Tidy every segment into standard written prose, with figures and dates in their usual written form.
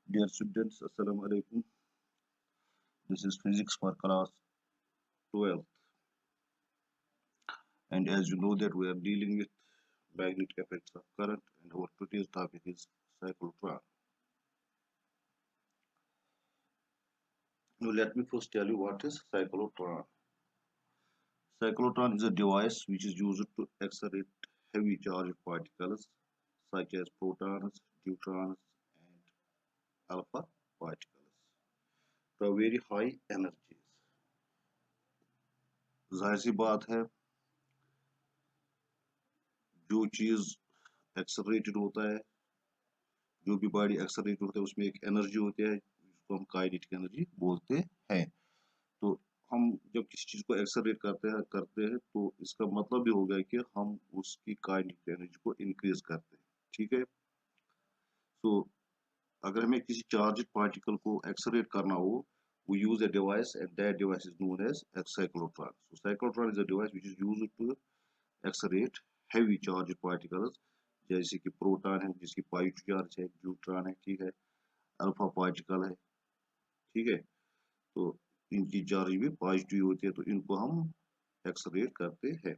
Dear students, Assalamu alaikum. This is physics for class 12, and as you know that we are dealing with magnetic effects of current, and our today's topic is cyclotron. Now let me first tell you what is cyclotron. Cyclotron is a device which is used to accelerate heavy charged particles such as protons, neutrons, and alpha particles to very high energies. जाहिर सी बात है, जो चीज accelerated होता है, जो भी body accelerate होता है उसमें एक एनर्जी होती है जिसको हम काइनेटिक एनर्जी बोलते हैं। तो हम जब किसी चीज को एक्सेलरेट करते हैं तो इसका मतलब भी हो गया कि हम उसकी काइनेटिक एनर्जी को इंक्रीज करते हैं। ठीक है। तो अगर हमें किसी चार्ज पार्टिकल को एक्सेलरेट करना हो, we use a device and that device is known as a cyclotron. So cyclotron is a device which is used to accelerate heavy charged particles, जैसे कि प्रोटॉन है जिसकी पॉजिटिव चार्ज है, neutron है, ठीक है, अल्फा पार्टिकल है, ठीक है। तो इनकी चार्ज भी पॉजिटिव होती है, तो इनको हम एक्सेलरेट करते हैं।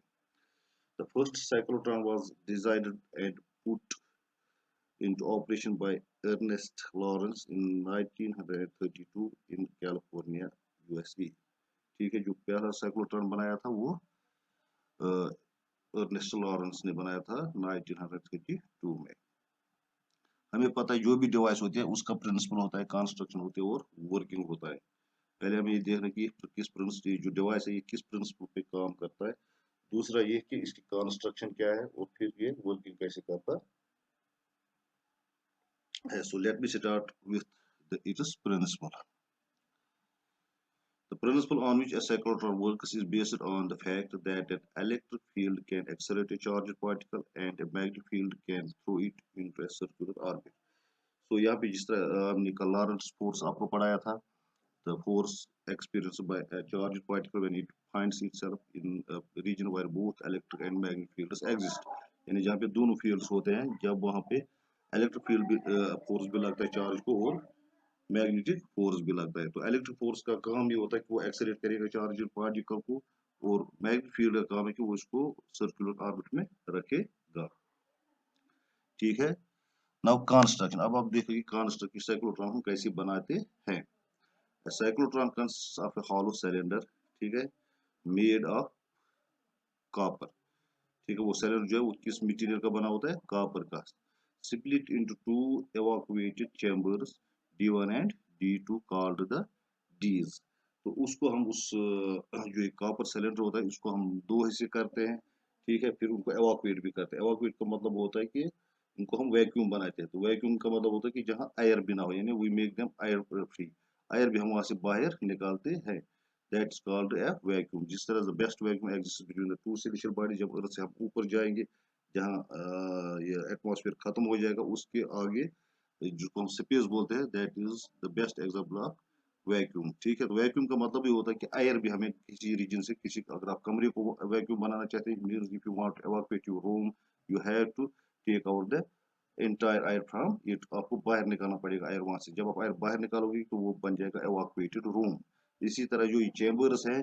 The first cyclotron was designed and put into operation by Ernest Lawrence in 1932 in California, USA। ठीक है, जो पहला साइक्लोट्रॉन बनाया था वो अर्नेस्ट लॉरेंस ने बनाया था 1932 में। हमें पता है जो भी डिवाइस होती है उसका प्रिंसिपल होता है, कंस्ट्रक्शन होती है और वर्किंग होता है। पहले हमें ये देखना कि किस प्रिंसिपल जो डिवाइस है ये किस प्रिंसिपल पे काम करता है। दूसरा ये कि इसकी कंस्ट्रक्शन क्या है और फिर ये वर्किंग कैसे करता है। So let me start with its principle. The principle on which a cyclotron works is based on the fact that an electric field can accelerate a charged particle and a magnetic field can throw it into a circular orbit. So यहाँ पे जिस तरह हमने कल Lawrence force आपको पढ़ाया था, the force experienced by a charged particle when it finds itself in a region where both electric and magnetic fields exist, यानी जहाँ पे दोनों fields होते हैं, जब वहाँ पे इलेक्ट्रिक फील्ड भी फोर्स भी लगता है चार्ज को और मैग्नेटिक फोर्स भी लगता है। तो इलेक्ट्रिक फोर्स का काम ये होता है कि वो एक्सेलरेट करेगा चार्ज पार्टिकल को, और मैग्नेटिक फील्ड का काम है कि वो इसको सर्कुलर ऑर्बिट में रखेगा। ठीक है। नाउ कंस्ट्रक्शन, अब आप देखो कि कंस्ट्रक्शन साइक्लोट्रॉन हम कैसे बनाते हैं। Cyclotron consist of A hollow cylinder, ठीक है, मेड ऑफ कॉपर। ठीक है, वो सिलेंडर जो है वो किस मटेरियल का बना होता है, कॉपर का। Split into two evacuated chambers D1 and D2 called the dees. तो उसको हम उस जो एक कॉपर सिलेंडर होता है उसको हम दो हिस्से करते हैं। ठीक है, फिर उनको एवाक्यूएट भी करते हैं। एवाक्यूएट का मतलब होता है कि उनको हम वैक्यूम बनाते हैं। तो वैक्यूम का मतलब होता है कि जहाँ एयर भी ना हो, यानी we make them air free, air भी हम वहां से बाहर निकालते हैं। That's called a vacuum. जिस तरह the best vacuum exist between the two celestial body, जब अर्थ से हम ऊपर जाएंगे जहाँ ये एटमॉस्फेयर खत्म हो जाएगा उसके आगे जिसको हम स्पेस बोलते हैं, that is the best example of vacuum. ठीक है, तो वैक्यूम का मतलब ये होता है कि एयर भी हमें किसी रीजन से किसी, अगर आप कमरे को वैक्यूम बनाना चाहते हैं, means if you want to evacuate your room you have to take out the entire air from it. आपको बाहर निकालना पड़ेगा एयर वहां से। जब आप एयर बाहर निकालोगे तो वो बन जाएगा एवाक्यूएटेड रूम। इसी तरह जो ये चैम्बर्स है,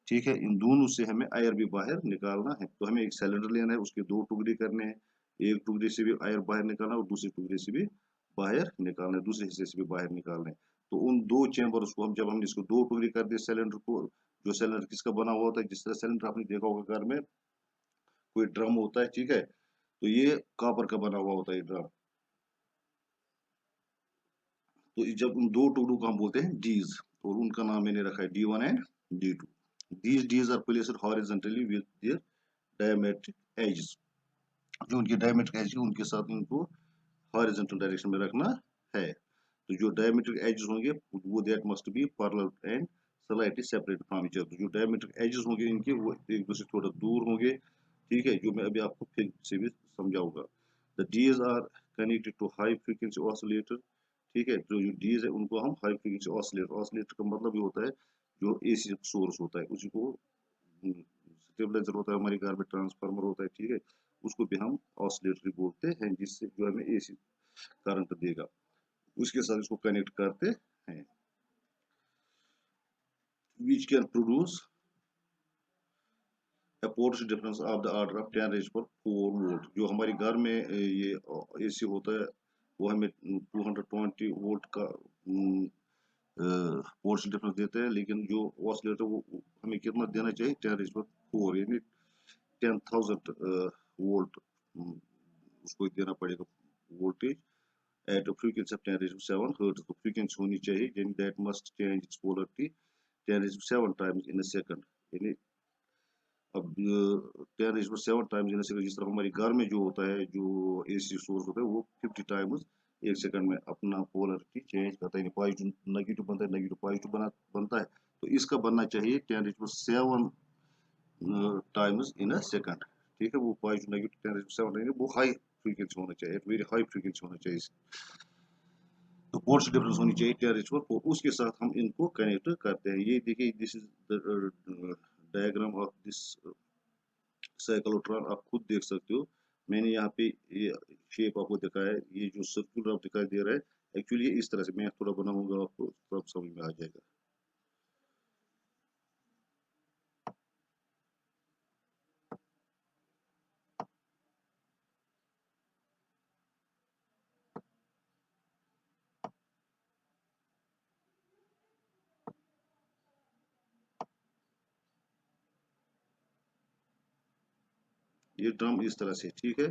ठीक है, इन दोनों से हमें एयर भी बाहर निकालना है। तो हमें एक सिलेंडर लेना है, उसके दो टुकड़े करने हैं, एक टुकड़े से भी एयर बाहर निकालना और दूसरे टुकड़े से भी बाहर निकालना है, दूसरे हिस्से से भी बाहर निकालना है। तो उन दो चैम्बर्स को हम, जब हमने इसको दो टुकड़े कर दिए सिलेंडर को, जो सिलेंडर किसका बना हुआ होता है, जिस तरह सिलेंडर आपने देखा होगा घर में कोई ड्रम होता है, ठीक है, तो ये कॉपर का बना हुआ होता है ड्रम। तो जब उन दो टुकड़ों को हम बोलते हैं डीज, और उनका नाम मैंने रखा है D1 and D2। These Ds are placed horizontally with their diametric edges। जो उनके डायमेट्रिक एज है उनके साथ उनको हॉरिजॉन्टल डायरेक्शन में रखना है। तो जो डायमेट्रिक एजेस होंगे वो that must be parallel and slightly separate from each other. जो डायमेट्रिक एजेस होंगे इनके वो एक दूसरे थोड़ा दूर होंगे। ठीक है, जो मैं अभी आपको फिर से भी समझाऊंगा। The dees are connected to high frequency oscillator. ठीक है, तो जो डीज है उनको हम हाई फ्रीक्वेंसी ऑसिलेटर, ऑसिलेटर का मतलब ये होता है जो एसी सोर्स होता है, उसी को स्टेबलाइजर होता है हमारे घर में, ट्रांसफार्मर होता है, ठीक है, उसको भी हम ऑसिलेटर बोलते हैं, जिससे जो हमें एसी करंट देगा। उसके साथ इसको कनेक्ट करते हैं, which can produce a potential difference of the order of 10 raised पर 4 वोल्ट। जो हमारे घर में ये एसी होता है वो हमें 220 वोल्ट का पोर्शन डिफरेंस देते हैं, लेकिन जो ऑसिलेटर वो हमें कितना देना चाहिए 10 रेज़ पर 4 यानी 10,000 वोल्ट उसको देना पड़ेगा voltage at a frequency of 10 raise पर 7 हर्ट्ज। तो फ्रीक्वेंसी होनी चाहिए यानी that must change its polarity 10 raise पर 7 टाइम्स इन अ सेकंड। यानी अब 10 रेज़ पर 7 टाइम्स इन अ सेकंड, जिस तरह हमारे घर में जो होता है जो एसी सोर्स होता है वो 50 टाइम्स 1 सेकंड में अपना पोलैरिटी चेंज करता है, पॉजिटिव नेगेटिव बनता है, नेगेटिव पॉजिटिव बनता है। तो इसका बनना चाहिए 10 रेज़ पर 7 टाइम्स इन अ सेकंड। ठीक है, वो पॉजिटिव नेगेटिव 10 रेज़ पर 7 रहेंगे, वो हाई फ्रीक्वेंसी होना चाहिए, वेरी हाई फ्रीक्वेंसी होना चाहिए। तो पोर्स डिफरेंस होनी चाहिए 10 रेज़ पर 4, उसके साथ हम इनको कनेक्ट करते हैं। ये देखिए, this is the diagram of this cyclotron, आप खुद देख सकते हो। मैंने यहाँ पे ये शेप आपको दिखाया है, ये जो सर्कुलर आप दिखाई दे रहा है एक्चुअली इस तरह से मैं थोड़ा बनाऊंगा आपको तब समझ में आ जाएगा। ये ड्रम इस तरह से, ठीक है,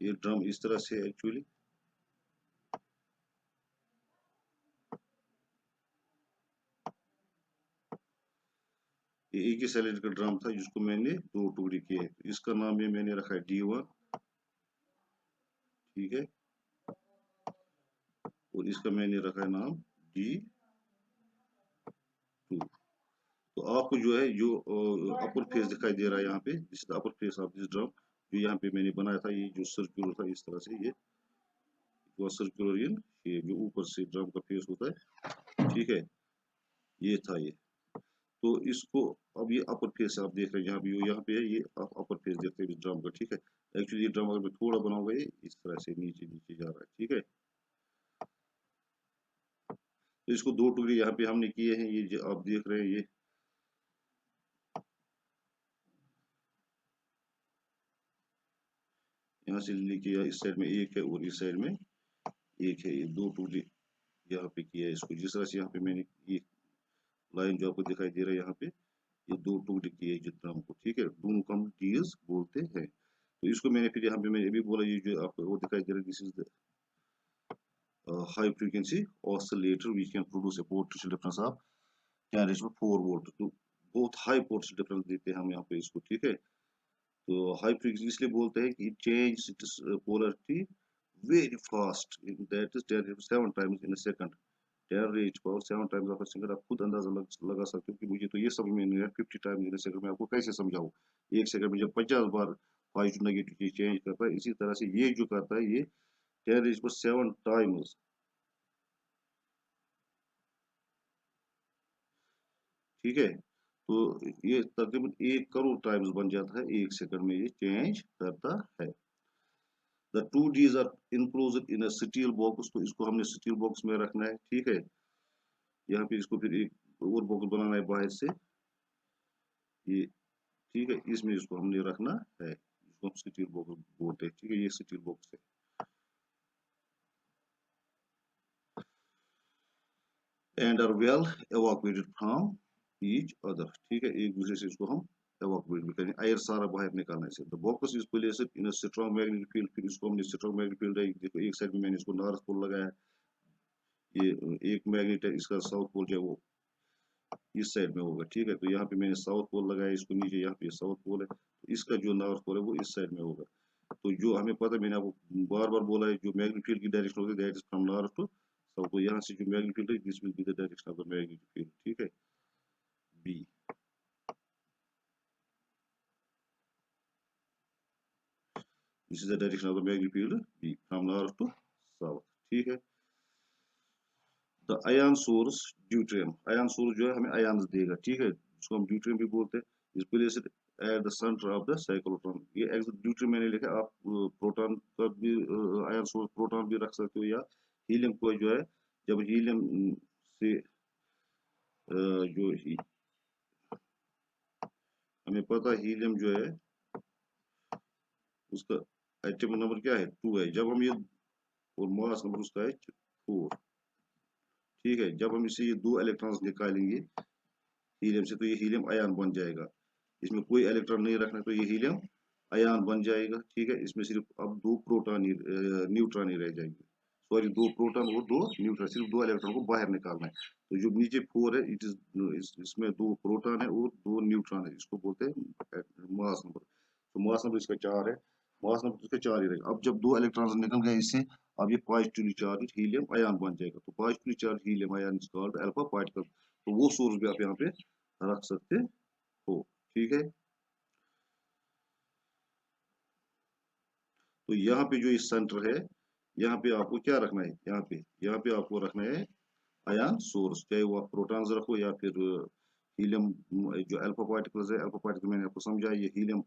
ये ड्रम इस तरह से एक्चुअली ये एक ही सैलेड का ड्रम था जिसको मैंने 2 टुकड़े किए। इसका नाम ये मैंने रखा है D1, ठीक है, और इसका मैंने रखा है नाम D2। तो आपको जो है जो अपर फेस दिखाई दे रहा है यहाँ पे, this is upper face of this drum, जो यहाँ पे मैंने बनाया था, ये जो सर्कुलर था इस तरह से, ये सर्कुलर इन शेप, जो ऊपर से ड्रम का फेस होता है, ठीक है, ये था ये। तो इसको अब ये अपर फेस आप देख रहे हैं, यहाँ पे है, ये अपर फेस देखते हैं इस ड्रम का, ठीक है। एक्चुअली ये ड्रम अगर मैं थोड़ा बनाऊंगा ये इस तरह से नीचे नीचे जा रहा है, ठीक है। तो इसको 2 टुकड़े यहाँ पे हमने किए हैं, ये जो आप देख रहे हैं ये यहाँ से लिखिए, इस साइड में एक है और इस साइड में एक है, ये 2 टुकड़े यहाँ पे किया है इसको, जिस तरह से यहाँ पे मैंने ये लाइन जो आपको दिखाई दे रहा है यहाँ पे, ये 2 टुकड़े किए हैं जितना हमको, ठीक है, दोनों को हम डीज बोलते हैं। तो इसको मैंने फिर यहाँ पे मैंने भी बोला, ये जो आपको वो दिखाई दे रहा है, this is the high frequency oscillator which can produce a potential difference of 10 raised to 4 volt. तो बहुत हाई पोटेंशियल डिफरेंस देते हैं हम यहाँ पे इसको, ठीक है। तो हाई फ्रीक्वेंसी इसलिए बोलते हैं कि change its polarity very fast, that is 10 raised to 7 times in a second. 10 raise power 7 times of a second, आप खुद अंदाजा लगा सकते हो कि मुझे तो ये समझ में नहीं आया 50 टाइम्स इन अ सेकंड में आपको कैसे समझाऊं। एक सेकंड में जब 50 बार पॉजिटिव नेगेटिव चेंज करता है, इसी तरह से ये जो करता है ये 10 रेज पर 7 टाइम्स, ठीक है। तो ये तकरीबन 1 करोड़ टाइम्स बन जाता है, 1 सेकंड में ये चेंज करता है। The 2Ds are enclosed in a steel box, तो इसको हमने स्टील बॉक्स में रखना है, ठीक है। यहाँ पे इसको फिर एक और बॉक्स बनाना है बाहर से, ये, ठीक है, इसमें इसको हमने रखना है, इसको हम स्टील बॉक्स बोलते हैं, ठीक है, ये स्टील बॉक्स है। And are well evacuated from each other, ठीक है, एक दूसरे से इसको हम एवाक्यूएट भी करेंगे, एयर सारा बाहर निकालने से। The box is placed in a strong magnetic field, फिर इसको हमने स्ट्रांग मैग्नेटिक फील्ड है, देखो एक साइड में मैंने इसको नॉर्थ पोल लगाया है, ये एक मैग्नेट है, इसका साउथ पोल जो है वो इस साइड में होगा, ठीक है। तो यहाँ पे मैंने साउथ पोल लगाया, इसको नीचे यहाँ पे साउथ पोल है, तो इसका जो नॉर्थ पोल है वो इस साइड में होगा। तो जो हमें पता है, मैंने आपको बार बार बोला है, जो मैग्नेटिक फील्ड की डायरेक्शन होती है that is from north to south. तो यहाँ से जो मैग्नेटिक फील्ड है this will be the direction of the magnetic field, ठीक है, B. This is the direction of the magnetic field B from north to south, ठीक है। The ion source deuterium, ion source जो है हमें ions देगा, ठीक है, जिसको हम ड्यूटेरियम भी बोलते हैं, इस placed at the centre of the cyclotron. ये ड्यूटेरियम मैंने लिखा, आप प्रोटॉन का भी आयन आयन सोर्स प्रोटॉन भी रख सकते हो, या हीलियम को जो है, जब हीलियम से जो हमें पता है हीलियम जो है उसका एटॉमिक नंबर क्या है, 2 है। जब हम ये, और मास नंबर उसका है 4, ठीक है। जब हम इससे ये 2 इलेक्ट्रॉन्स निकालेंगे हीलियम से, तो ये हीलियम आयन बन जाएगा। इसमें कोई इलेक्ट्रॉन नहीं रखना, तो ये हीलियम आयन बन जाएगा, ठीक है। इसमें सिर्फ अब 2 प्रोटॉन ही न्यूट्रॉन ही रह जाएंगे, सॉरी 2 प्रोटॉन और 2 न्यूट्रॉन, सिर्फ 2 इलेक्ट्रॉन को बाहर निकालना है। तो जो नीचे 4 है, इट इज इसमें 2 प्रोटॉन है और 2 न्यूट्रॉन है, इसको बोलते हैं मास नंबर। तो मास नंबर इसका 4 है, मास नंबर इसका 4 ही रहेगा। अब जब 2 इलेक्ट्रॉन निकल गए इससे, अब ये पॉजिटिवली चार्ज हीलियम आयन बन जाएगा। तो positively charge helium ion is called alpha particle. तो वो सोर्स भी आप यहाँ पे रख सकते हो, ठीक है। तो यहाँ पे जो ये सेंटर है, यहाँ पे आपको क्या रखना है, यहाँ पे आपको रखना है आयन सोर्स, चाहे वो आप प्रोटॉन्स रखो या फिर हीलियम। जो अल्फा पार्टिकल्स है, अल्फा पार्टिकल मैंने आपको समझाया, ये हीलियम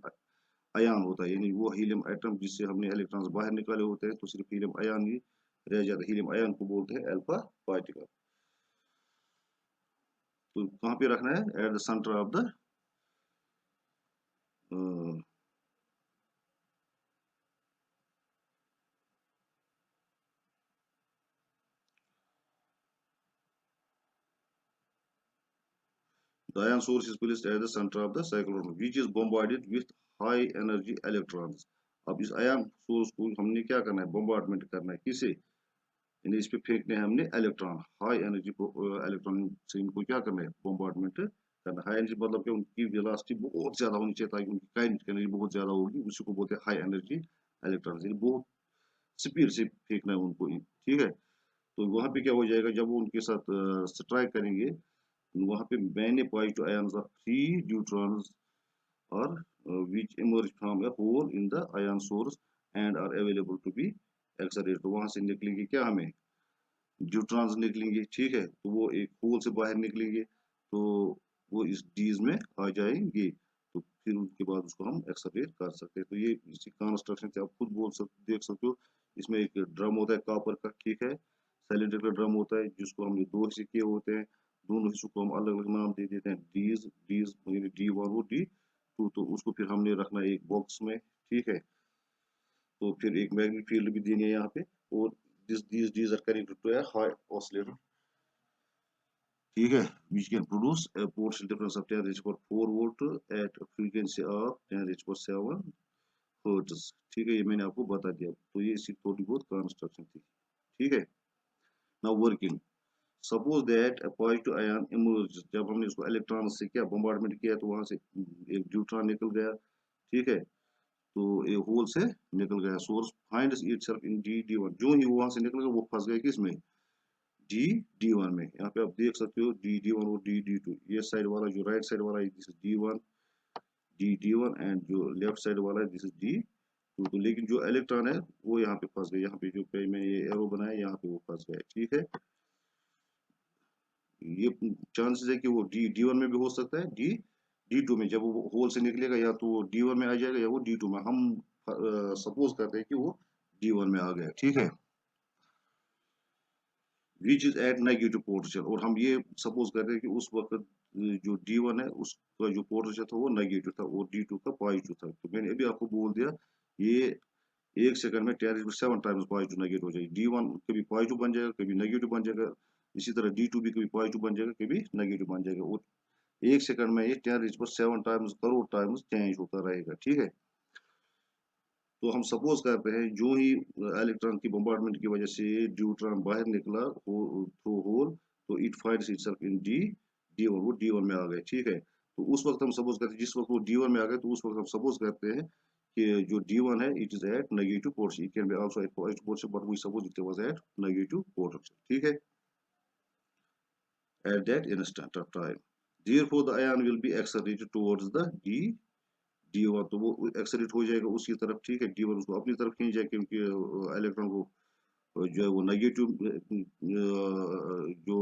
आयन होता है, यानी वो हीलियम एटम जिससे हमने इलेक्ट्रॉन्स बाहर निकाले होते हैं, तो सिर्फ हीलियम आयन ही रह जाता है। हीलियम आयन को बोलते हैं अल्फा पार्टिकल। तो कहाँ पे रखना है, at the centre of the the ion source is placed at the center of the cyclotron which is bombarded with high energy electrons। अब इस आयन सोर्स को हमने क्या करना है, बम्बार्डमेंट करना है, किसे, यानी इस पे फेंकने हैं हमने इलेक्ट्रॉन, हाई एनर्जी इलेक्ट्रॉन से इनको क्या करना है, बम्बार्डमेंट करना है। हाई एनर्जी मतलब कि उनकी वेलोसिटी बहुत ज्यादा होनी चाहिए, ताकि उनकी काइनेटिक एनर्जी बहुत ज्यादा होगी, उसी को बोलते हैं हाई एनर्जी इलेक्ट्रॉन, यानी बहुत स्पीड से फेंकना है उनको, ठीक है। तो वहां पे क्या हो जाएगा, जब वो उनके साथ स्ट्राइक करेंगे, वहां पे मैंने positive ions of 3 neutrons or which emerge from a hole in the ion source and are available to be accelerated। तो वहां से निकलेंगे क्या, हमें न्यूट्रॉन्स निकलेंगे, ठीक है। तो वो एक होल से बाहर निकलेंगे, तो वो इस डीज में आ जाएंगे, तो फिर उसके बाद उसको हम एक्सलरेट कर सकते हैं। तो ये इसी कंस्ट्रक्शन से आप खुद देख सकते हो। इसमें एक ड्रम होता है कॉपर का, ठीक है, सिलेंडर का ड्रम होता है, जिसको हमने 2 हिस्से किए होते हैं। दोनों हिस्सों को हम अलग अलग नाम दे देते हैं, डीज डीज D1 और D2। तो उसको फिर हमने रखना है एक बॉक्स में, ठीक है। तो फिर एक मैग्नेटिक फील्ड भी देनी है यहाँ पे, और these Ds are connected to a high oscillator, ठीक है, which can produce a potential difference of 10 raised to 4 volt at a frequency of 10 raised to 7 hertz, ठीक है। ये मैंने आपको बता दिया। तो ये इसकी थोड़ी बहुत कंस्ट्रक्शन थी, ठीक है। Now working, suppose that a positive ion emerges, जब हमने इसको इलेक्ट्रॉन से क्या बम्बार्डमेंट किया, तो वहां से एक न्यूट्रॉन निकल गया, ठीक है। तो एक होल से निकल गया, सोर्स फाइंड्स इटसेल्फ इन D1। जो ही वो वहां से निकल गया, वो फंस गया किसमें, D1 में। यहाँ पे आप देख सकते हो D1 और D2, ये साइड वाला जो राइट साइड वाला है this is D1, D1, and जो लेफ्ट साइड वाला है दिस इज D2। तो लेकिन जो इलेक्ट्रॉन है वो यहाँ पे फंस गया, यहाँ पे जो पे मैं ये एरो बनाया, यहाँ पे वो फंस गया, ठीक है। ये चांसेस है कि वो D1 में भी हो सकता है, D2 में। जब वो होल से निकलेगा, या तो वो D1 में आ जाएगा या वो D2 में। हम सपोज करते हैं कि वो D1 में आ गया, ठीक है, which is at negative potential. और हम ये सपोज करते हैं कि उस वक्त जो D1 है उसका जो पोटेंशियल था वो नेगेटिव था और D2 का पॉजिटिव था। तो मैंने अभी आपको बोल दिया, ये 1 सेकंड में 10⁷ टाइम्स पॉजिटिव नेगेटिव हो जाएगी। D1 कभी पॉजिटिव बन जाएगा, कभी नेगेटिव बन जाएगा। इसी तरह D2 भी कभी पॉजिटिव बन जाएगा, कभी नेगेटिव बन जाएगा। और 1 सेकंड में ये 10⁻⁷ टाइम्स, करोड़ टाइम्स चेंज होता रहेगा, ठीक है। तो हम सपोज करते हैं जो ही इलेक्ट्रॉन की बम्बार्डमेंट की वजह से न्यूट्रॉन बाहर निकला थ्रू होल, तो it finds itself in D1, वो D1 में आ गए, ठीक है। तो उस वक्त हम सपोज करते हैं, जिस वक्त वो D1 में आ गए, तो उस वक्त हम सपोज करते हैं कि जो D1 है it is at negative potential, it can be also at positive potential, but we suppose it was at negative potential, ठीक है, at that instant of time। Therefore the ion will be accelerated towards the D1। तो वो एक्सलेट हो जाएगा उसकी तरफ, ठीक है। D1 उसको अपनी तरफ खींच जाए, क्योंकि इलेक्ट्रॉन को जो है वो नेगेटिव, जो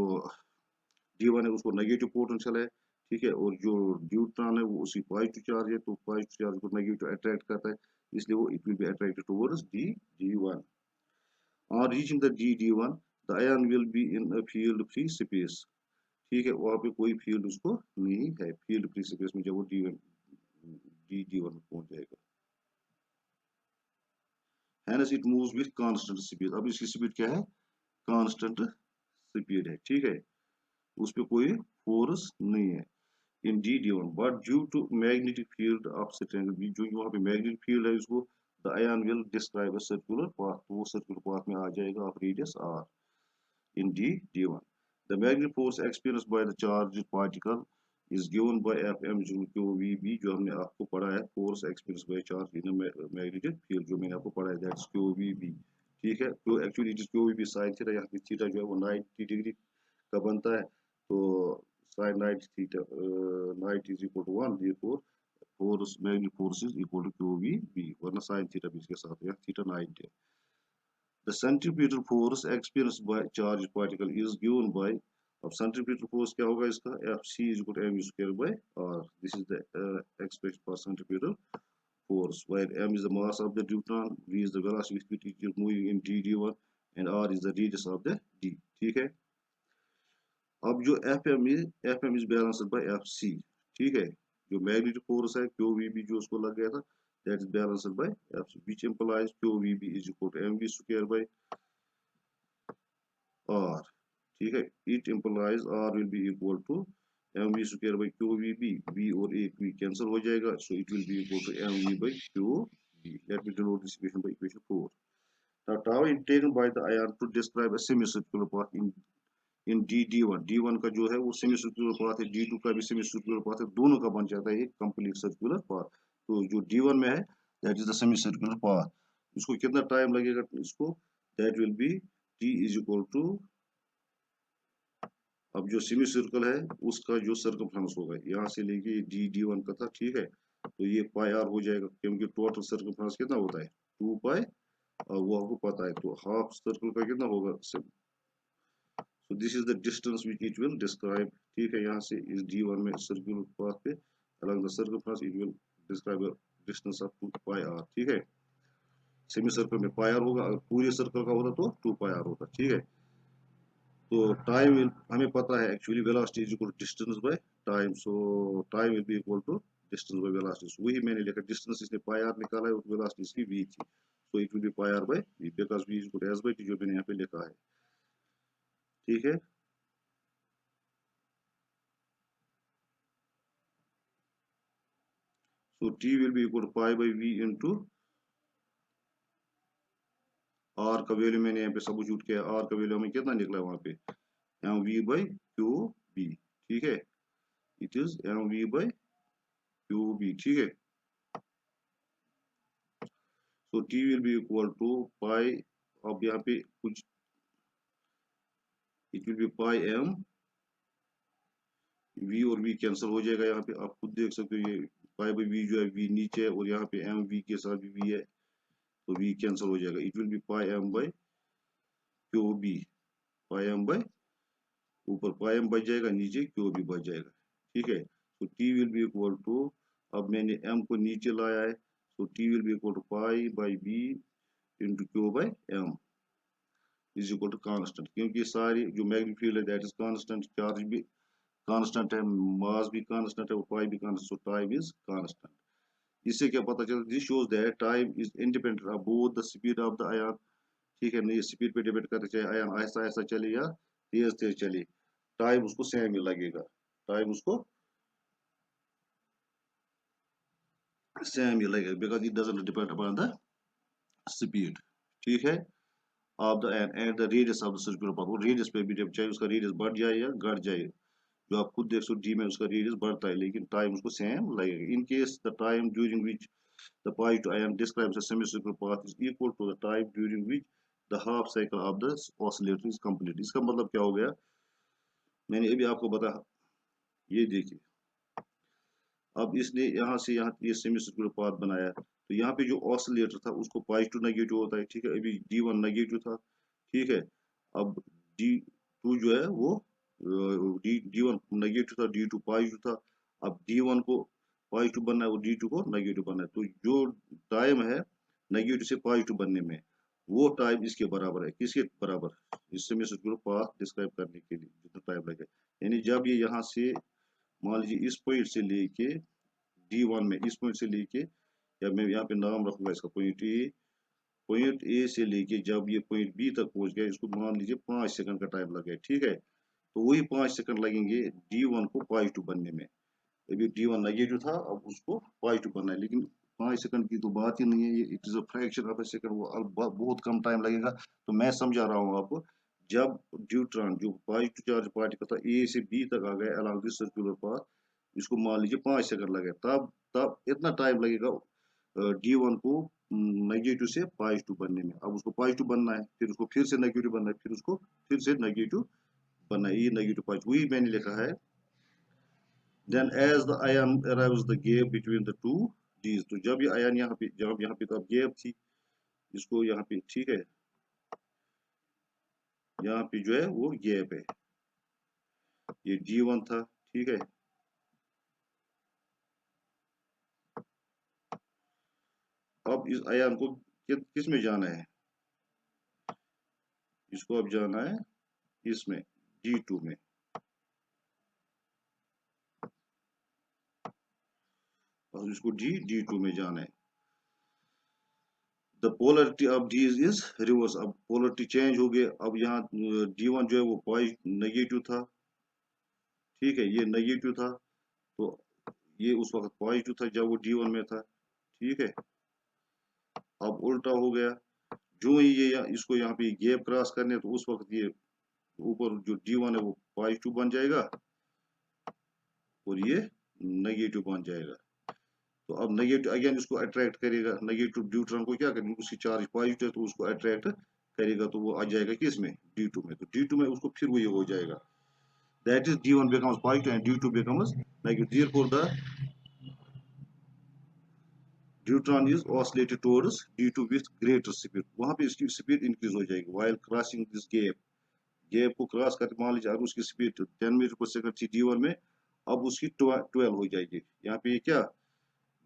D1 है उसको नेगेटिव पोटेंशियल है, ठीक है। और जो न्यूट्रॉन है वो उसकी पॉजिटिव चार्ज है, तो पॉजिटिव चार्ज को नेगेटिव अट्रैक्ट करता है, इसलिए वो it will be attracted towards D1। on reaching the D1 the ion will be in a field free space, ठीक है, वहां पे कोई फील्ड उसको नहीं है, फील्ड फ्री स्पेस में जब वो D1 पहुंच जाएगा। Hence it moves with constant speed, अब इसकी स्पीड क्या है, कांस्टेंट स्पीड है, ठीक है, उस पर कोई फोर्स नहीं है in D1, but due to magnetic field of strength, जो वहाँ पे मैग्नेटिक फील्ड है उसको the ion will describe a circular path, तो वो सर्कुलर पाथ में आ जाएगा of radius r in D1. The magnetic force experienced by the charged particle is given by Fm QVB, जो हमने आपको पढ़ा है, force experienced by charge in a magnetic field, जो मैंने आपको पढ़ा है, that's QVB, ठीक है, तो एक्चुअली जिस QVB साइन थीटा, यहाँ पे थीटा जो है वो 90 डिग्री का बनता है, तो sign 90 theta 90 is equal to 1, therefore force magnetic force is equal to QVB, वरना साइन थीटा भी इसके साथ है, थीटा 90 है। The centripetal force experienced by charged particle is given by, अब centripetal force क्या होगा इसका, Fc is equal to mv square by r, this is the expression for centripetal force, where m is the mass of the neutron, v is the velocity with which it is moving in d1 and r is the radius of the d, ठीक है। अब जो Fm is balanced by Fc, ठीक है, जो magnetic force है QVB जो उसको लग गया था, that is balanced by Fc, which implies QVB is equal to mv square by r, ठीक है, it implies r will be equal to mv square by qvb, b और a q कैंसिल हो जाएगा, so it will be equal to mv by qb, let me denote this equation by equation 4। now tau is taken by the ion to describe a semicircular path in d1 का जो है वो semicircular path है, d2 का भी semicircular path है, दोनों का बन जाता है एक complete circular path, तो जो d1 में है that is the semicircular path, इसको कितना टाइम लगेगा इसको, that will be t is equal to, अब जो सेमी सर्कल है उसका जो सर्कमफ्रेंस होगा यहाँ से लेके D1 का था, ठीक है, तो ये पाई आर हो जाएगा, क्योंकि टोटल सर्कमफ्रेंस कितना होता है 2 पाई, और वो आपको पता है, तो हाफ सर्कल का कितना होगा, so this is the distance which it will describe, ठीक है, यहाँ से इस D1 में सर्कुलर पाथ पे along the circumference it will describe the distance of 2 pi R, ठीक है, सेमी सर्कल में पाई आर होगा, अगर पूरे सर्कल का होता तो 2 पाई आर होता, ठीक है। तो टाइम हमें पता है actually velocity is equal to distance by time, so time will be equal to distance by velocity, वही मैंने लिखा, डिस्टेंस इसने पाई आर निकाला है और वेलोसिटी इसकी v थी, so it will be pi R by v, because v is equal to s by t, जो मैंने यहाँ पे लिखा है, ठीक है। So t will be equal to pi by v into r का वैल्यू मैंने यहाँ पे सब्स्टिट्यूट किया, r का वैल्यू हमें कितना निकला है वहां पे mv बाय qb, ठीक है, it is mv by qb, ठीक है, so t will be equal to pi, अब यहाँ पे कुछ it will be pi m, v और v कैंसिल हो जाएगा, यहाँ पे आप खुद देख सकते हो, ये pi by v जो है v नीचे है और यहाँ पे m v के साथ भी v है, तो v कैंसिल हो जाएगा, it will be pi m by qb, pi m by, ऊपर pi m बच जाएगा, नीचे qb बच जाएगा, ठीक है, तो t will be equal to, अब मैंने m को नीचे लाया है, तो t will be equal to pi by b into q by m is equal to constant, क्योंकि सारी जो मैग्नेटिक फील्ड है दैट इज कांस्टेंट, चार्ज भी कांस्टेंट है, मास भी कांस्टेंट है और पाई भी constant, so time is constant. इससे क्या पता चलता है, this shows that time is independent of both the speed of the ion, ठीक है, नहीं स्पीड पे डिपेंड करता है, चाहे आयन आहिस्ता आहिस्ता चले या तेज तेज चले, टाइम उसको सेम ही लगेगा, टाइम उसको सेम ही लगेगा, because it doesn't depend upon the speed, ठीक है, of the end the radius of the circular path, वो रेडियस पे भी चाहे उसका रेडियस बढ़ जाए या घट जाए, जो आप खुद देख सकते डी में उसका रेडियस बढ़ता है लेकिन टाइम उसको सेम लगेगा, in case the time during which the part ion describes a semicircular path is equal to the time during which the half cycle of the oscillator is complete. इसका मतलब क्या हो गया, मैंने अभी आपको बताया, ये देखिए, अब इसने यहाँ से यहाँ ये सेमीसर्कुलर पाथ बनाया, तो यहाँ पे जो ऑसिलेटर था उसको पॉजिटिव नेगेटिव होता है, ठीक है, अभी D1 नेगेटिव था, ठीक है, अब D2 जो है वो D1 नेगेटिव था, D2 पॉजिटिव था, अब D1 को पॉजिटिव बनना है और D2 को नेगेटिव बनना है, तो जो टाइम है नेगेटिव से पॉजिटिव बनने में, वो टाइम इसके बराबर है, किसके बराबर, इस सेमी सर्कुलर पाथ डिस्क्राइब करने के लिए जितना टाइम लगेगा। यानी जब ये यहाँ से मान लीजिए इस पॉइंट से लेके D1 में, इस पॉइंट से लेके, या मैं यहाँ पे नाम रखूंगा इसका पॉइंट ए से लेके जब ये पॉइंट बी तक पहुंच गया, इसको मान लीजिए 5 सेकंड का टाइम लगे, ठीक है। तो वही 5 सेकंड लगेंगे D1 को पॉजिटिव बनने में। अभी D1 नेगेटिव था, अब उसको पॉजिटिव बनना है, लेकिन 5 सेकंड की तो बात ही नहीं है, ये it is a fraction of A second, वो बहुत कम टाइम लगेगा। तो मैं समझा रहा हूँ आपको, जब न्यूट्रॉन जो पॉजिटिव चार्ज पार्टिकल था ए से बी तक आ गया अलॉन्ग दिस सर्कुलर पाथ, इसको मान लीजिए 5 सेकंड लगे, तब तब इतना टाइम लगेगा D1 को नेगेटिव से पॉजिटिव बनने में। अब उसको पॉजिटिव बनना है, फिर उसको फिर से नेगेटिव बनना है, फिर उसको फिर से नेगेटिव बनना है, ये नेगेटिव पॉजिटिव वही मैंने लिखा है। Then as the ion arrives the gap between the two D's, तो जब ये आयन यहाँ पे, जब यहाँ पे तो अब गैप थी, इसको यहाँ पे, ठीक है, यहाँ पे जो है वो गैप है, ये D1 था, ठीक है। अब इस आयन को किस में जाना है, इसको अब जाना है इसमें D2 में। और इसको D2 में जाना है। The polarity of D is reverse, अब पोलरिटी चेंज हो गई, अब यहाँ D1 जो है वो पॉजिटिव नेगेटिव था, ठीक है, ये नेगेटिव था, तो ये उस वक्त पॉजिटिव था जब वो D1 में था, ठीक है। अब उल्टा हो गया, जो ही ये इसको यहाँ पे गैप क्रॉस करने, तो उस वक्त ये ऊपर जो D1 है वो पॉजिटिव बन जाएगा और ये नेगेटिव बन जाएगा। तो अब नेगेटिव अगेन इसको अट्रैक्ट करेगा, नेगेटिव न्यूट्रॉन को क्या करेंगे, उसकी चार्ज पॉजिटिव है तो उसको अट्रैक्ट करेगा, तो वो आ जाएगा किस में, D2 में। तो D2 में उसको फिर वही हो जाएगा, that is D1 becomes positive and D2 becomes negative, therefore the neutron is oscillated towards D2 with greater speed, वहां पे इसकी स्पीड इंक्रीज हो जाएगी while crossing this gap, gap को क्रॉस करके मान लीजिए अगर उसकी स्पीड 10 मीटर पर सेकंड थी D1 में, अब उसकी 12 हो जाएगी। यहाँ पे क्या,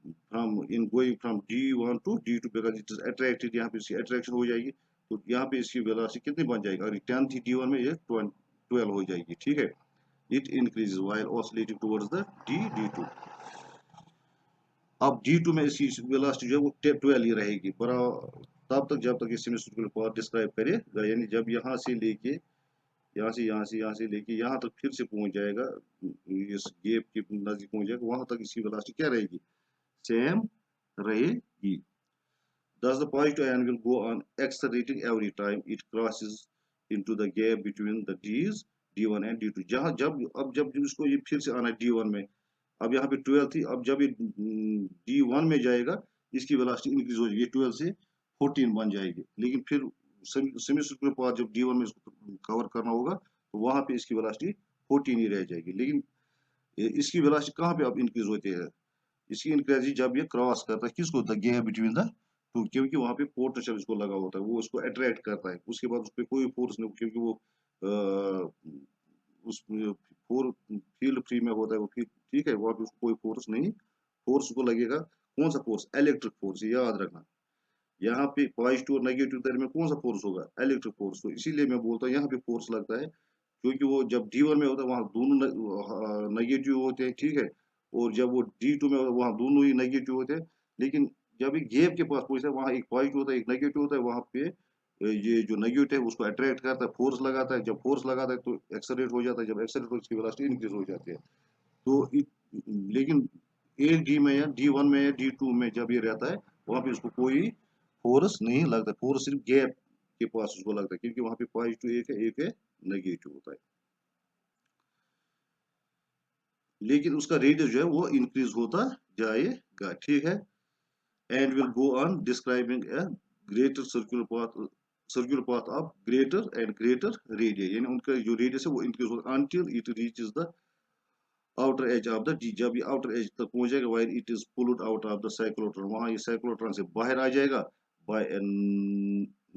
from in going from D1 to D2 because it is attracted, यहाँ पे इसकी अट्रैक्शन हो जाएगी, तो यहाँ पे इसकी वेलोसिटी कितनी बन जाएगी, अगर 10 थी D1 में, ये 12 हो जाएगी, ठीक है। It increases while oscillating towards the D2। अब D2 में इसकी वेलोसिटी जो है वो 12 ही रहेगी, तब तक जब तक ये सेमी सर्कुलर पाथ डिस्क्राइब करेगा, यानी जब यहाँ से लेके, यहाँ से लेके यहाँ तक फिर से पहुंच जाएगा, इस गेप के नजदीक पहुंच जाएगा, वहां तक इसकी वेलोसिटी क्या रहेगी, सेम रहेगी। Thus, the positive ion will go on accelerating every time it crosses into the gap between the D's, D1 and D2। जहां जब इसको ये फिर से आना है D1 में, अब यहाँ पे 12 थी, अब जब ये D1 में जाएगा, इसकी वेलोसिटी इंक्रीज हो जाएगी, 12 से 14 बन जाएगी, लेकिन फिर सेमी सर्कुलर पाथ जब D1 में इसको कवर करना होगा, तो वहां पे इसकी वेलोसिटी 14 ही रह जाएगी। लेकिन इसकी वेलोसिटी कहाँ पे अब इंक्रीज होती है, इसकी इंक्रीज जब ये क्रॉस करता है किसको, the gap between the to, क्योंकि वहां पे पोटेंशियल इसको लगा होता है, वो उसको अट्रैक्ट करता है, उसके बाद उस पर कोई फोर्स नहीं, क्योंकि वो उस फोर फील्ड फ्री में होता है वो, फिर ठीक है, वहां पे उसको कोई फोर्स नहीं, फोर्स को लगेगा कौन सा फोर्स, इलेक्ट्रिक फोर्स, याद रखना। यहाँ पे पॉजिटिव और नेगेटिव तरह में कौन सा फोर्स होगा, इलेक्ट्रिक फोर्स। तो इसीलिए मैं बोलता हूँ यहाँ पे फोर्स लगता है, क्योंकि वो जब D1 में होता है वहां दोनों नेगेटिव होते हैं, ठीक है, और जब वो D2 में होता है वहां दोनों ही नेगेटिव होते हैं, लेकिन जब एक गैप के पास पहुंचता है वहां एक पॉजिटिव होता है एक नेगेटिव होता है, वहां पे ये जो नेगेटिव है उसको अट्रैक्ट करता है, फोर्स लगाता है, जब फोर्स लगाता है तो एक्सेलरेट हो जाता है, जब एक्सेलरेट हो उसकी वेलोसिटी इंक्रीज हो जाती है। तो लेकिन एक डी में या D1 में या D2 में जब ये रहता है, वहां पे उसको कोई फोर्स नहीं लगता, फोर्स सिर्फ गैप के पास उसको लगता है, क्योंकि वहां पे पॉजिटिव एक है नेगेटिव होता है, लेकिन उसका रेडियस जो है वो इंक्रीज होता जाएगा, ठीक है। And will go on describing A greater circular path of greater and greater radius, यानी उनका जो रेडियस है वो इंक्रीज होता है until it reaches the outer as of the D, जब ये आउटर एज तक पहुंच जाएगा, while it is pulled out of the cyclotron, वहां ये साइक्लोट्रॉन से बाहर आ जाएगा बाय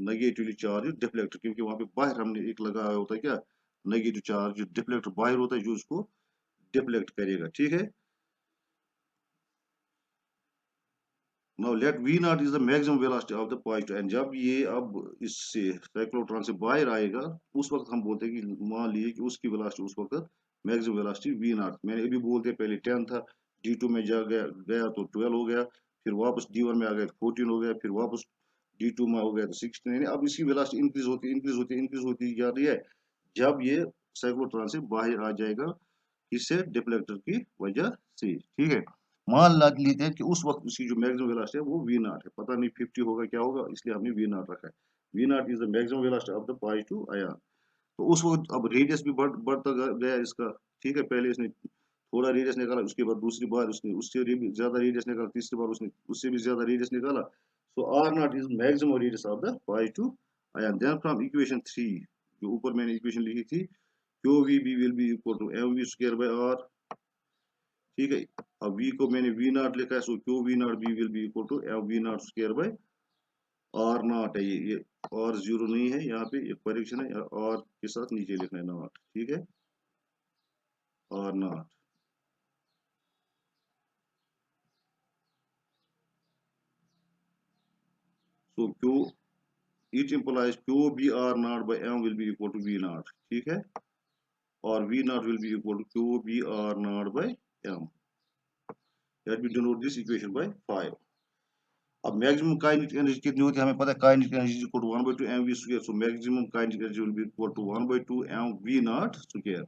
नेगेटिवली चार्ज डिफ्लेक्टर, क्योंकि वहां पे बाहर हमने एक लगाया होता है क्या, नेगेटिव चार्ज डिफ्लेक्टर बाहर होता है जो उसको डिफ्लेक्ट करेगा, ठीक है। Now let V naught is the maximum velocity of the point, and जब ये अब इससे साइक्लोट्रॉन से बाहर आएगा उस वक्त हम बोलते हैं कि मान लीजिए कि उसकी वेलोसिटी उस वक्त मैक्सिमम वेलोसिटी वी नॉट, मैंने अभी बोलते पहले 10 था, D2 में जा गया तो 12 हो गया, फिर वापस D1 में आ गया तो 14 हो गया, फिर वापस D2 में हो गया तो 16, यानी अब इसकी वेलोसिटी इंक्रीज होती जा रही है जब ये साइक्लोट्रॉन से बाहर आ जाएगा, इससे डिफ्लेक्टर की वजह से, ठीक है। मान लेते हैं कि उस वक्त उसकी जो मैक्सिमम वेलोसिटी है वो वी नॉट है, पता नहीं 50 होगा क्या होगा, इसलिए हमने वी नॉट रखा है। V naught is the maximum velocity of the positive ion. तो उस वक्त अब रेडियस भी बढ़ता गया इसका, ठीक है। पहले इसने थोड़ा रेडियस निकाला, उसके बाद दूसरी बार उसने उससे भी ज्यादा रेडियस निकाला, तीसरी बार उसने उससे भी ज्यादा रेडियस निकाला। So r not is maximum radius of the positive ion. Then from equation 3, जो ऊपर मैंने इक्वेशन लिखी थी, q v B will be equal to m v square by r, ठीक है। अब v को मैंने v नॉट लिखा है, so q v not B will be equal to m v not square by r not है, ये और जीरो नहीं है यहाँ पे, एक परीक्षण है, और के साथ नीचे लिखना है नॉट, ठीक है, R naught. So Q it implies Q B R naught by M will be equal to V naught, ठीक है, और V naught will be equal to Q B R naught by M. Let me denote this equation by 5। अब maximum kinetic energy कितनी होती है हमें पता है, kinetic energy is equal to 1 by 2 mv square, so maximum kinetic energy will be equal to 1 by 2 mv naught square.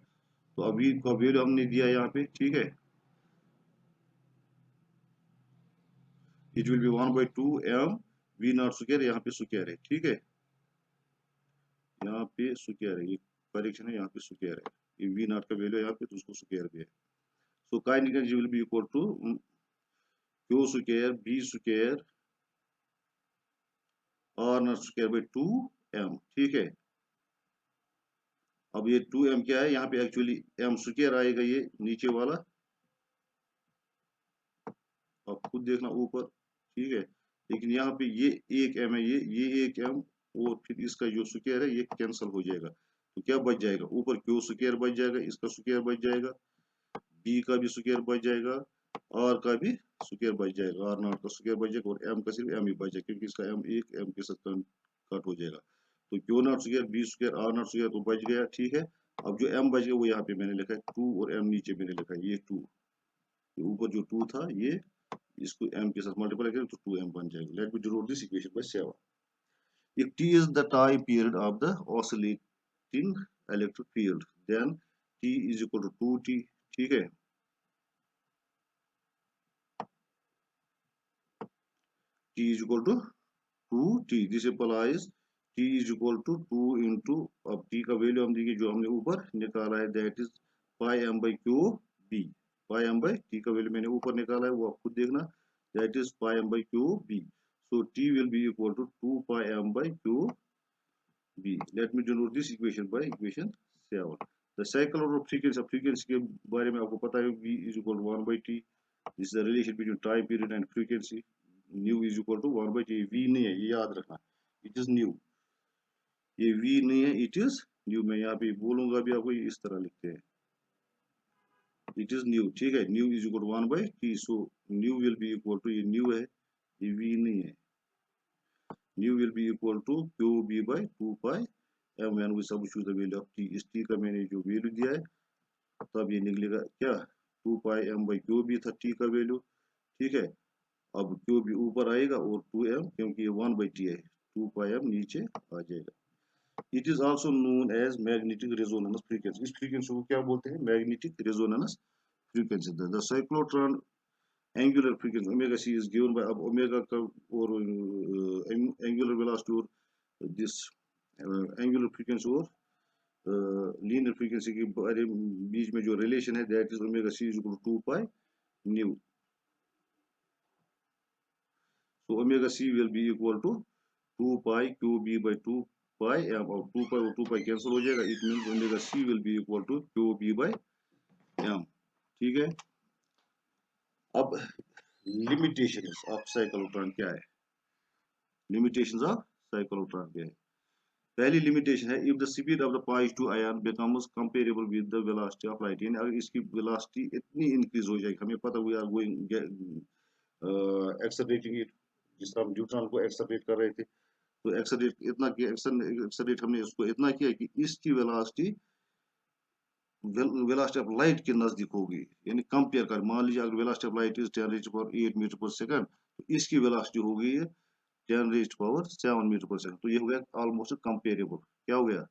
तो अभी का वैल्यू हमने दिया यहाँ पे, ठीक है, it will B 1 by 2 m v not square, यहाँ पे स्क्वायर है, ठीक है, यहाँ पे स्क्वायर है, ये करेक्शन है, यहाँ पे स्क्वायर है, ये v नॉट का वैल्यू यहाँ पे तो उसको स्क्वायर भी है। So kinetic energy will be equal to q square b square r naught square by 2 m, ठीक है। अब ये 2m क्या है, यहाँ पे एक्चुअली m स्क्वायर आएगा, ये नीचे वाला आप खुद देखना ऊपर, ठीक है, लेकिन यहाँ पे ये एक m है, ये एक m, और फिर इसका जो स्क्वायर है ये कैंसिल हो जाएगा, तो क्या बच जाएगा, ऊपर क्यू स्क्वायर बच जाएगा, इसका स्क्वायर बच जाएगा, बी का भी स्क्वायर बच जाएगा, आर का भी स्क्वायर बच जाएगा, आर नॉट का स्क्वायर बच जाएगा, और एम का सिर्फ एम ही बच जाएगा क्योंकि इसका एम एक एम के साथ कट हो जाएगा। तो Q naught square B square R naught square तो बच गया, ठीक है। अब जो एम बच गया वो यहाँ पे मैंने लिखा है 2, और एम नीचे मैंने लिखा है ये 2, ऊपर जो 2 था ये इसको m के साथ मल्टीप्लाई करें तो 2m बन जाएगा। Late me denote this equation bye 7। if t is the time period of the oscillating electric field, then t is equal to 2t, ठीक है। t is equal to 2t, this implies t is equal to 2 into, अब t का value हम देखिए जो हमने ऊपर निकाला है, that is pi m by q b, pi m by t का वैल्यू मैंने ऊपर निकाला है वो आप खुद देखना, that is pi m by q b, so t will be equal to 2 pi m by q b। let me denote this equation by equation 7। the cycle of frequency के बारे में आपको पता है, v is equal to 1 by t, this is the relation between time period and frequency, nu is equal to 1 by t, v नहीं है ये याद रखना, it is nu, ये v नहीं है, it is nu, मैं यहाँ पे बोलूंगा भी आपको, इस तरह लिखते हैं, it is nu, ठीक है, nu is equal to 1 by t, so nu will be equal to, ये nu है, ये v नहीं है, nu will be equal to qb by 2 pi m, when we substitute the value of t, इस t का मैंने जो value दिया है तब ये निकलेगा क्या, 2 pi m by qb था t का वैल्यू, ठीक है। अब qb ऊपर आएगा और 2m क्योंकि ये 1 by t है, 2 pi m नीचे आ जाएगा। It is also known as magnetic resonance frequency, इस फ्रीक्वेंसी को क्या बोलते हैं, magnetic resonance frequency। The cyclotron angular frequency omega c is given by, अब omega का और angular velocity और this angular frequency और लीनियर फ्रीक्वेंसी के बारे बीच में जो रिलेशन है, that is omega C is equal to 2 pi nu, so omega C will be equal to 2 pi Q B by 2 pi M, और 2 पाई कैंसिल हो जाएगा, it means omega C will be equal to Q B by M, ठीक है। अब limitations of cyclotron क्या है, limitations of cyclotron क्या है, पहली लिमिटेशन है, if the speed of the positive ion becomes comparable with the velocity of light, यानी अगर इसकी वेलोसिटी इतनी इंक्रीज हो जाएगी, हमें पता we are going accelerating it जिस तरह हम न्यूट्रॉन को एक्सेलरेट कर रहे थे, तो एक्सेलरेट इतना किया, एक्सेलरेट हमने उसको इतना किया कि इसकी वेलोसिटी वेलोसिटी ऑफ लाइट के नजदीक होगी, यानी कंपेयर कर, मान लीजिए अगर velocity of light is 10⁸ metre per second, तो इसकी वेलोसिटी होगी 10⁻⁷ मीटर पर सेकंड, तो ये हो गया ऑलमोस्ट कंपेरेबल। क्या हो गया?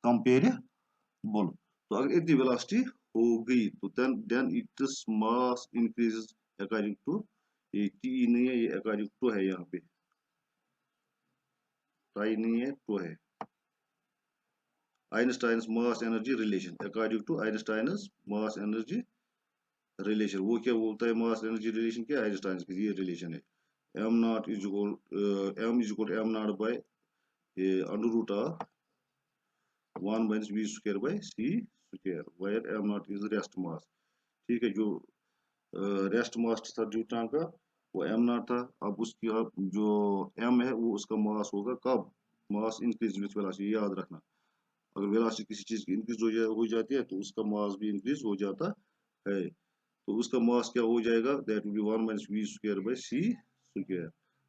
कंपेरेबल। तो अगर इतनी वेलोसिटी हो गई तो then its mass increases according to, ये टी नहीं है, ये अकॉर्डिंग टू है, यहाँ पे टाई नहीं है, टू है, Einstein's mass energy relation, according to Einstein's mass energy relation. वो क्या बोलता है? मास एनर्जी रिलेशन क्या? आइंस्टाइन्स की ये रिलेशन है, M naught is equal M naught by under root of 1 - v² / c², where M naught is rest mass. ठीक है, जो रेस्ट मास था न्यूट्रॉन का, वो एम नॉट था। अब उसकी अब जो एम है वो उसका मास होगा, कब? मास इंक्रीज विथ वेलोसिटी, याद रखना। अगर वेलोसिटी किसी चीज की इंक्रीज हो जाती है तो उसका मास भी इंक्रीज हो जाता है। तो उसका मास क्या हो जाएगा? That will be 1 - v² / c²।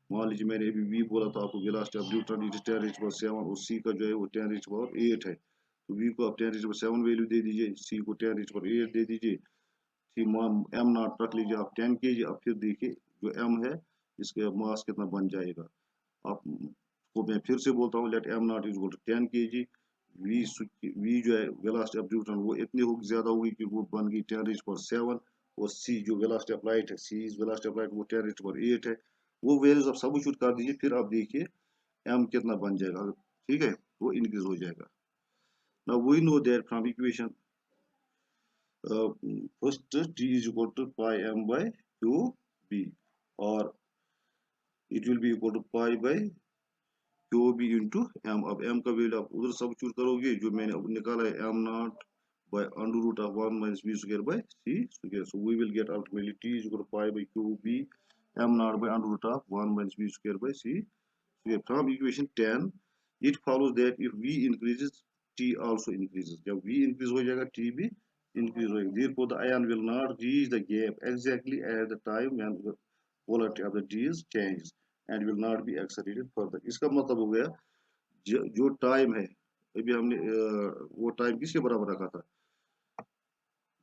मान लीजिए मैंने अभी v बोला था आपको, वेलोसिटी ऑफ न्यूट्रॉन इज 10⁻⁷ और c का जो है वो 10⁸ है, तो v को आप 10⁸ वैल्यू दे दीजिए, c को 10⁸ दे दीजिए, एम नॉट रख लीजिए आप 10 kg। अब फिर देखिए जो एम है इसका मास कितना बन जाएगा। आप को मैं फिर से बोलता हूँ, let M naught is equal to 10 kg। V जो है वेलोसिटी ऑफ न्यूट्रॉन वो इतनी होगी, ज्यादा होगी कि वो बन गई 10⁸ और सी जो वेलोसिटी ऑफ लाइट है, सी इज वेलोसिटी ऑफ लाइट, वो 10⁸ है। वो वैल्यूज आप सब कर दीजिए, फिर आप देखिए एम कितना बन जाएगा। ठीक है, वो इंक्रीज हो जाएगा। Now we know that from equation first t is equal to pi m by qb, और it will be equal to pi by qb into m। अब m का वैल्यू आप उधर सब्स्टिट्यूट करोगे, जो मैंने अब निकाला है m not by under root of 1 - v² / c², so we will get ultimately t is equal to pi by qb m naught by under root of 1 - v² / c²। From equation 10 it follows that if v increases t also increases, जब v increase हो जाएगा t भी increase हो जाएगा। Therefore the ion will not reach the gap exactly at the time when the polarity of the d is changed and will not be accelerated further। इसका मतलब हो गया जो टाइम है, अभी हमने वो टाइम किसके बराबर रखा था?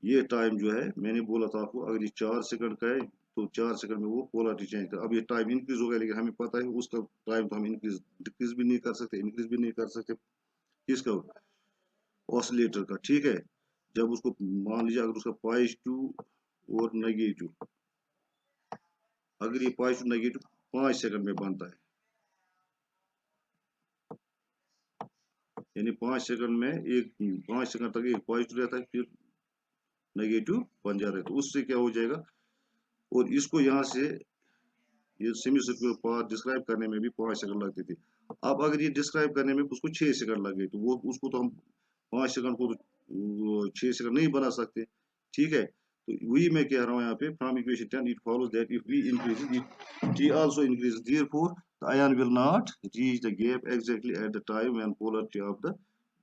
ये टाइम जो है मैंने बोला था आपको, अगर ये 4 सेकंड का है तो 4 सेकंड में वो पोलरिटी चेंज कर। अब ये टाइम इंक्रीज हो गया, लेकिन हमें पता है उसका टाइम तो हम इंक्रीज डिक्रीज भी नहीं कर सकते, इंक्रीज भी नहीं कर सकते। किसका? ऑसिलेटर का। ठीक है, जब उसको मान लीजिए अगर उसका पॉजिटिव और नेगेटिव, अगर ये पॉजिटिव नेगेटिव 5 सेकंड में बनता है, यानी 5 सेकंड में एक 5 सेकंड तक एक पॉजिटिव रहता है, फिर नेगेटिव बन जाता है, तो उससे क्या हो जाएगा? और इसको यहाँ से ये सेमी सर्कुलर पाथ डिस्क्राइब करने में भी 5 सेकंड लगते थे। अब अगर ये डिस्क्राइब करने में उसको 6 सेकंड लगे, तो वो उसको तो हम 5 सेकंड को तो 6 सेकंड नहीं बना सकते। ठीक है, तो वही मैं कह रहा हूँ यहाँ पे, from equation 10 it follows that if we increase it T also increase, therefore the ion will not reach the gap exactly at the time when polarity of the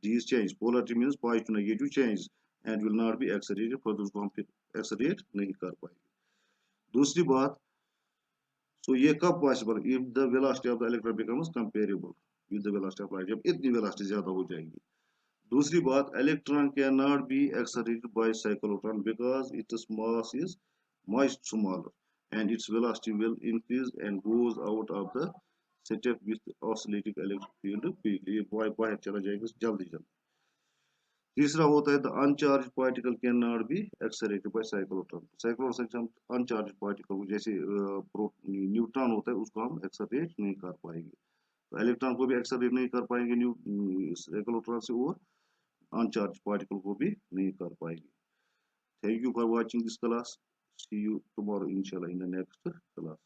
D is change. Polarity means positive negative change and will not be accelerated, further उसको हम फिर accelerate नहीं कर पाएंगे। दूसरी बात, so ये कब possible? If the velocity of the electron becomes comparable with the velocity of light, जब इतनी वेलोसिटी ज्यादा हो जाएगी। दूसरी बात, electron can not be accelerated by cyclotron because its mass is much smaller and its velocity will increase and goes out of the step with oscillating electric field quickly, ये बाहर चला जाएगा जल्दी जल्दी। तीसरा होता है the uncharge particle can not be accelerated by cyclotron. Cyclotron से हम अनचार्ज पार्टिकल को, जैसे न्यूट्रॉन होता है, उसको हम एक्सेलरेट नहीं कर पाएंगे। तो इलेक्ट्रॉन को भी एक्सेलरेट नहीं कर पाएंगे साइक्लोट्रॉन से, और अनचार्ज पार्टिकल को भी नहीं कर पाएंगे। Thank you for watching this class, see you tomorrow इंशाल्लाह इन द नेक्स्ट क्लास।